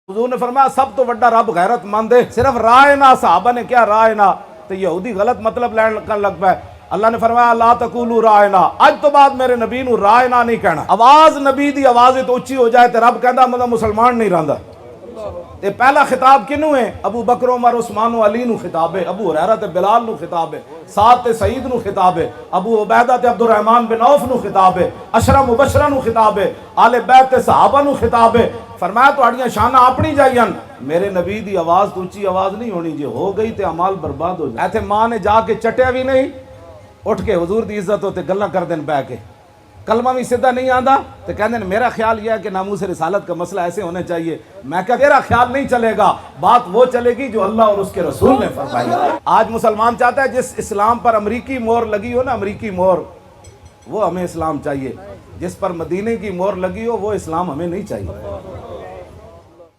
हुजूर ने फरमाया सब तो वड्डा रब गैरतमंद है, सिर्फ राय ना सहाबा ने क्या राय ना, तो यहूदी गलत मतलब लैन लग पाए। अल्लाह ने फरमाया ला तकूलू रायना, अज तो बाद मेरे नबी नू रायना नहीं कहना। आवाज नबी दी आवाज तो उच्ची हो जाए तो रब कहता मतलब मुसलमान नहीं रहा। ते पहला खिताब किनू है? अबू बकर उमर उस्मान अली नू खिताब है, अबू हुरैरा ते बिलाल नू खिताब है, साद ते सईद नू खिताब है, अबू उबैदा ते अब्दुर रहमान बिन औफ नू खिताब है, अशरा मुबशरा नू खिताब है, आले बैत ते सहाबा नू खिताब है। फरमाया तुहाड़ियां शाना अपनी जाइयन, मेरे नबी दी आवाज तो उच्ची आवाज नहीं होनी, जे हो गई ते अमाल बर्बाद हो जाए। इत्थे मां ने जाके चटिया भी नहीं, उठ के हुजूर दी इज्जत होते गल्लां कर देन बह के, कलमा भी सीधा नहीं आता तो कहते हैं मेरा ख्याल यह है कि नामूस रिसालत का मसला ऐसे होने चाहिए। मैं क्या, तेरा ख्याल नहीं चलेगा, बात वो चलेगी जो अल्लाह और उसके रसूल ने फरमाई। आज मुसलमान चाहता है जिस इस्लाम पर अमरीकी मोहर लगी हो ना, अमरीकी मोहर, वो हमें इस्लाम चाहिए। जिस पर मदीने की मोहर लगी हो वो इस्लाम हमें नहीं चाहिए।